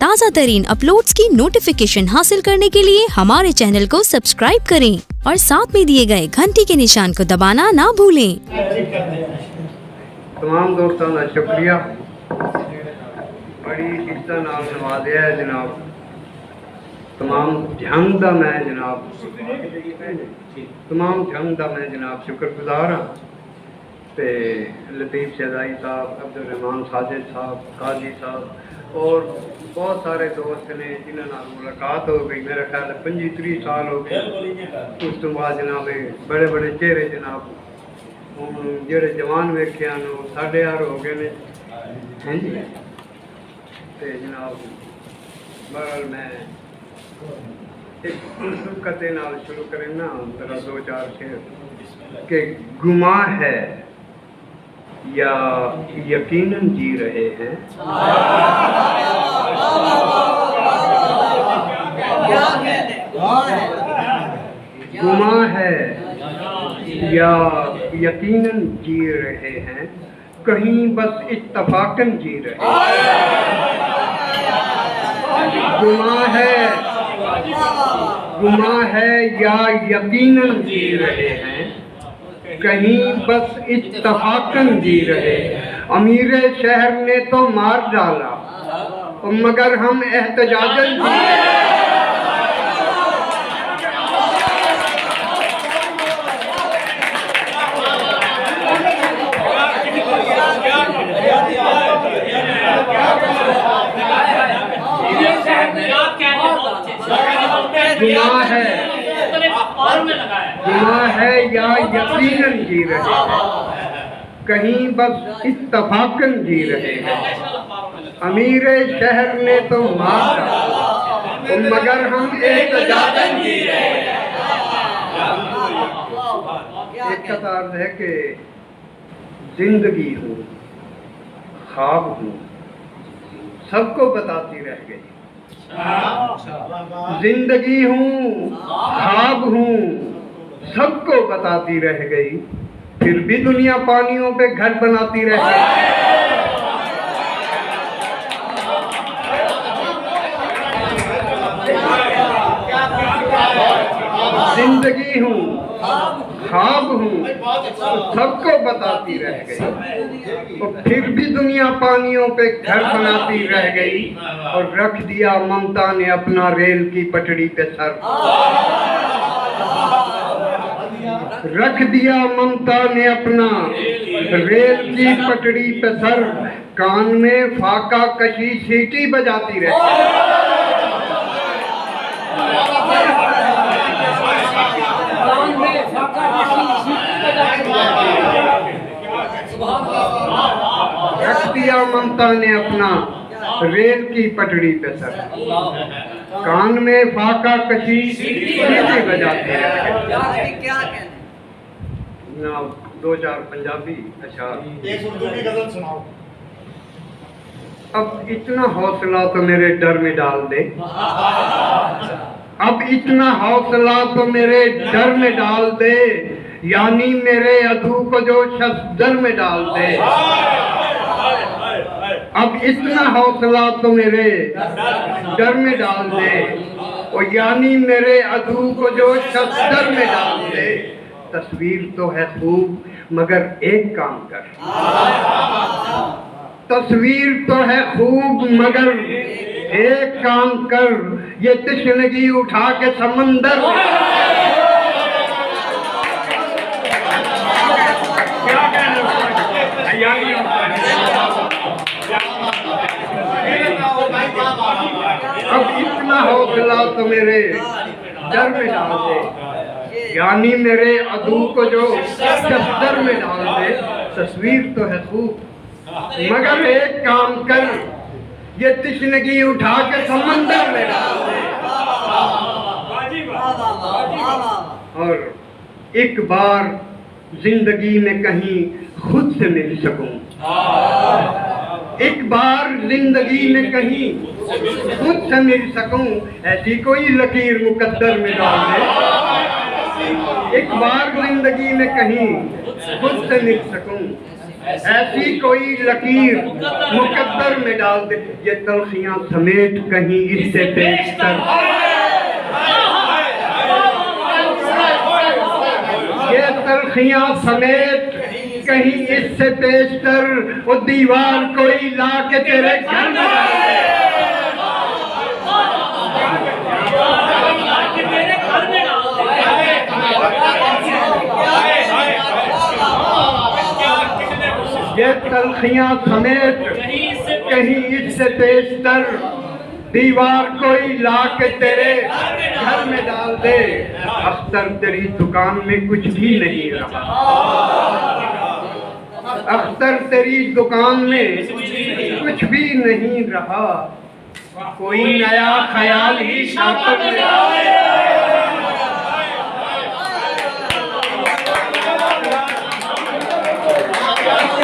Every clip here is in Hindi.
ताज़ा तरीन अपलोड्स की नोटिफिकेशन हासिल करने के लिए हमारे चैनल को सब्सक्राइब करें और साथ में दिए गए घंटी के निशान को दबाना ना भूलें। तमाम दोस्तों का शुक्रिया, बड़ी इज्जत नाल नवाज़िया है जनाब। तमाम जंग का मैं जनाब शुक्रगुजार हाँ। तो लतीफ़ शहजाई साहब, अब्दुल रहमान साजिद साहब, काजी साहब और बहुत सारे दोस्त ने जिन्होंने मुलाकात हो गई। मेरा ख्याल 25-30 साल हो गए। उस तो बाद जनाब बड़े बड़े चेहरे जनाब जोड़े जवान वेख्या साढ़े यार हो गए ने हैं जी। तो जनाब बहरहाल मैं एक शुरुकते नाल शुरू करें ना, जरा 2-4 शेर के गुमा है या यकीनन जी रहे हैं। गुमा है या यकीनन जी रहे हैं, कहीं बस इत्तफाकन जी रहे हैं। गुमा है या यकीनन जी रहे हैं, कहीं बस इत्तफाकन जी रहे। अमीर शहर ने तो मार डाला मगर हम एहतजाजन जी रहे। गुमा है या यकीनन जी रहे हैं, कहीं बस इत्तफाकन जी रहे हैं। अमीर शहर ने तो मार डाला मगर हम एहतजाजन जी रहे हैं। एक कतार है कि जिंदगी हूँ ख्वाब हूँ सबको बताती रह गई। जिंदगी हूँ ख्वाब हूँ सबको बताती रह गई, फिर भी दुनिया पानियों पे घर बनाती रह गई। जिंदगी हूँ ख्वाब हूँ सबको बताती रह गई, और फिर भी दुनिया पानियों पे घर बनाती रह गई। और रख दिया ममता ने अपना रेल की पटड़ी पे सर। रख दिया ममता ने अपना रेल की पटड़ी पे सर, कान में फाका कशी सीटी बजाती रह गई। रख दिया ममता ने अपना रेल की पटड़ी पे सर, कान में फाका कशी सीटी बजाती है। ना 2-4 पंजाबी अशार। एक उर्दू की गजल सुनाओ। अब इतना हौसला तो मेरे डर में डाल दे, अब इतना हौसला तो मेरे डर में डाल दे, यानी मेरे अधू को जो शब्दर में डाल दे। अब इतना हौसला तो मेरे डर में डाल दे, और यानी मेरे अधू को जो शब्दर में डाल दे। तस्वीर तो है खूब मगर एक काम कर, तस्वीर तो है खूब मगर एक काम कर, ये तशनगी उठा के समंदर अब इतना हौसला तो मेरे डर में डाल दे, यानी मेरे अदू को जो दफ्तर में डाल दे। तस्वीर तो है खूब मगर एक काम कर, ये तशनगी उठा के समंदर में डाल दे। और एक बार जिंदगी में कहीं खुद से मिल सकूं, एक बार जिंदगी में कहीं खुद से मिल सकूं, ऐसी कोई लकीर मुकद्दर में डाल दे। एक बार जिंदगी में कहीं खुद से मिल सकूं, ऐसी कोई लकीर मुकद्दर में डाल दे, ये तलखियां समेट कहीं इससे पेशतर, ये तलखियां समेट कहीं इससे पेशतर, वो दीवार कोई ला के तेरे घर में डाल दे। ये तलखियां समेट कहीं इससे पेशतर, दीवार कोई ला के तेरे घर में डाल दे। अख्तर तेरी दुकान में कुछ भी नहीं रहा, अख्तर तेरी दुकान में कुछ भी नहीं रहा, कोई नया ख्याल ही शातिर में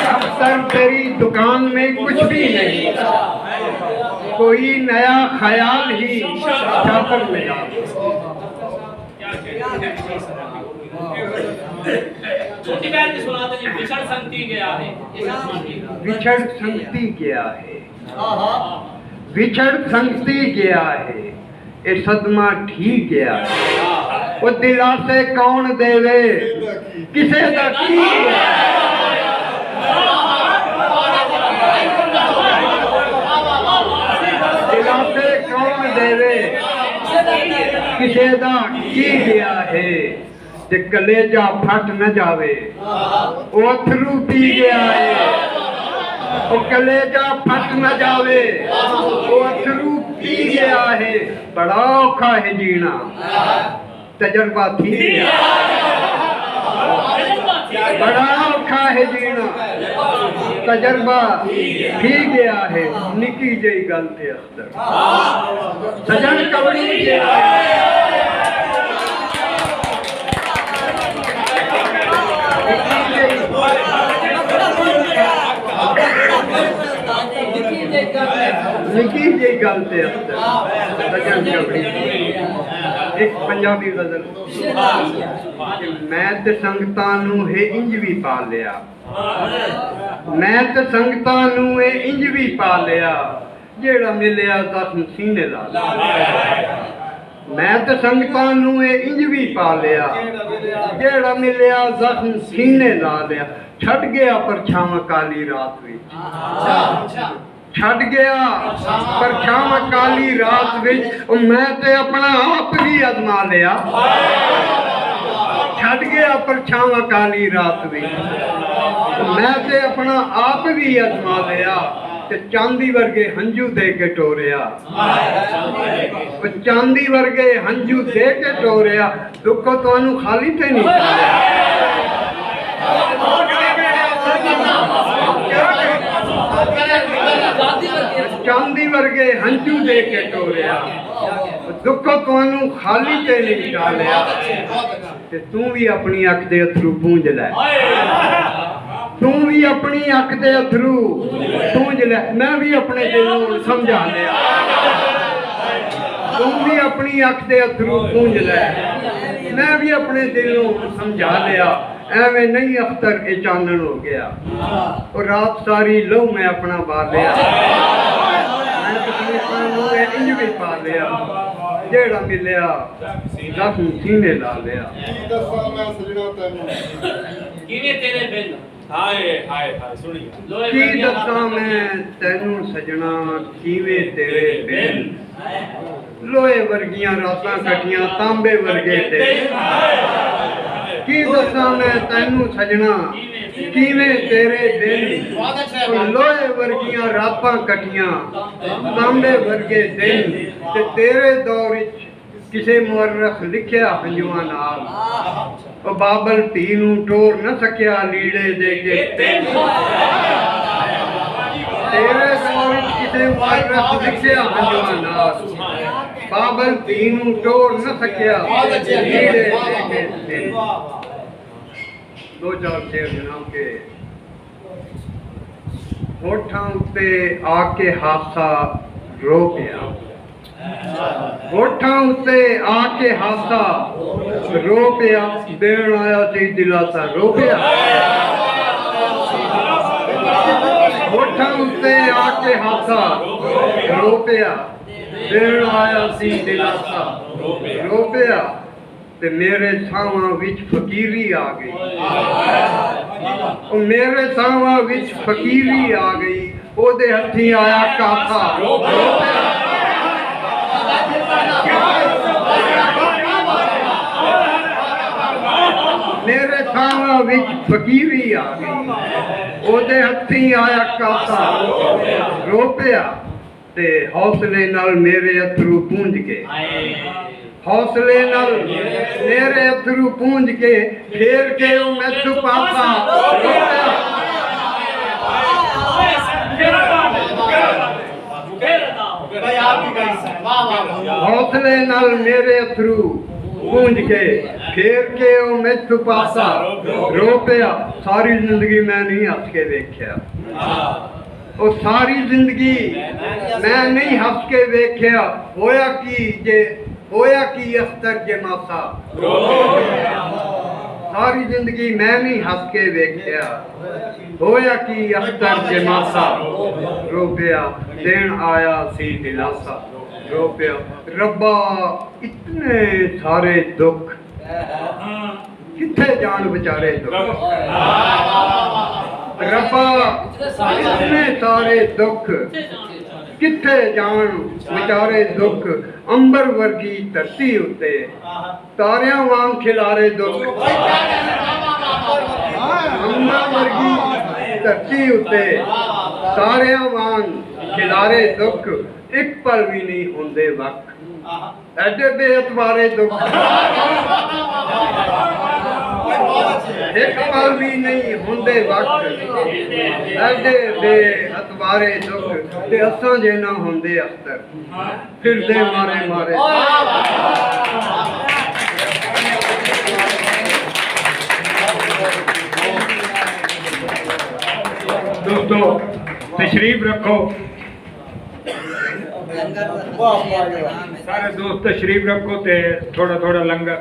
अख्तर तेरी दुकान में कुछ भी नहीं, कोई नया ख्याल ही शातिर में डाल। विछड़ संगती गया है, विछड़ संगती गया है, विछड़ संगती गया है, ये सदमा ठीक गया है, वो दिलासे कौन देवे किसे दा की दिलासे कौन देवे किसे दा की गया है, जे कलेजा फट न जावे वो अथरू पी गया है, वो कलेजा फट न जावे वो अथरू पी गया है। बड़ा औखा है जीना, तजर्बा थी गया, बड़ा औखा है जीना, तजर्बा थी गया है। निकी जई गल ते अख्तर सजन कवड़ी गया निकी जी गल ते सजन कवड़ी। एक पंजाबी गजल, मैं ते संगतां नूं है इंज भी पा लिया, मैं ते संगतां नूं है इंज भी पा लिया, जेड़ा मिलिया जख्म सीने ला लिया। मैं ते संगतां नूं है इंज भी पा लिया, जेड़ा मिलिया जख्म सीने ला लिया। छड़ गया परछावां काली रात विच, छड़ गया परछावां काली रात विच, मैं ते अपना आप भी अजमा लिया। छड़ गया परछावां काली रात विच, मैं ते अपना आप भी अजमा लिया, ते चांदी वर्गे हंजू दे के टोरिया, चांदी वर्गे हंजू दे के टोरिया। दुखो तुहानू खाली ते नहीं चांदी वर्गे हंजू दे के टोरिया, दुखो तुहानू खाली ते नहीं डालिया, ते तू भी अपनी अख दे अथरू पूंज लै, तू भी अपनी अख दे अथरू पूंज लै। मैं भी अपने दिल नूं समझा लिया, तू भी अपनी अख दे अथरू पूंज लै, मैं भी अपने दिल नूं समझा लिया। एवें नहीं अख्तर ए चानन हो गया, और रात सारी लहू मैं अपना बालिया, मैं तकलीफां नूं इंज भी पा लिया, जेड़ा मिलिया जख्म सीने ला लिया। की दसां मैं तैनू सजना किवें तेरे बिन, लोहे वर्गियां रातां कटियां तांबे वर्गे दिल। की दसां मैं तैनू सजना किवें तेरे बिन, लोहे वर्गियां रातां कटियां तांबे वर्गे दिन। ते तेरे दौर विच किसे मुअर्रख लिखिया हंजुआं नाल, ओ बाबल धी नूं टोर न सकिया लीड़े दे के। तेरे दौर विच किसे मुअर्रख लिखिया हंजुआं नाल, बाबल धी नूं टोर न सकिया लीड़े दे के। दो चार शेर जनाब के। होठां उत्ते आके हासा रो पिया, होठां उत्ते आके हासा रो पिया, देण आया सी दिलासा रो पिया। उत्ते आके हासा रो पिया देण आया सी दिलासा रो पिया ते मेरे सावां विच फकीरी आ गई मेरे सावां विच फकीरी आ गई ओदे हथी आया काथा रो पिया मेरे सावां विच फकीरी आ गई ओदे हथी आया काथा रो पिया ते हौसले नाल मेरे अथरू पूंज के हौसले नाल मेरे अथरू पूंज के फेर के मैथू पासा रो पिया हौसले नाल मेरे अथरू पूंज के फेर के मैथू पासा रो पिया सारी जिंदगी मैं नहीं हस के देखिया ओ सारी जिंदगी मैं नहीं हस के वेख्या होया की अख्तर जे मासा सारी जिंदगी मैं नहीं हस के वेख्या होया की अख्तर जे मासा रो पिया देण आया सी दिलासा रो पिया रब्बा इतने सारे दुख किथे जान बेचारे दुख रब्बा इतने सारे दुख किथे जान बेचारे दुख अंबर वर्गी धरती उत्ते तारियां वांग खिलारे दुख अंबर वर्गी धरती उत्ते तारियां वांग खिलारे दुख एक पल भी नहीं होंदे वक्त एडे बेअतवारे दुख एक पल भी नहीं होंदे वक्त एडे बेअतवारे दुख ते असां जे ना होंदे अख्तर फिरदे मारे मारे दोस्तों तशरीफ रखो सारे दोस्त तशरीफ रखो ते थोड़ा थोड़ा लंगर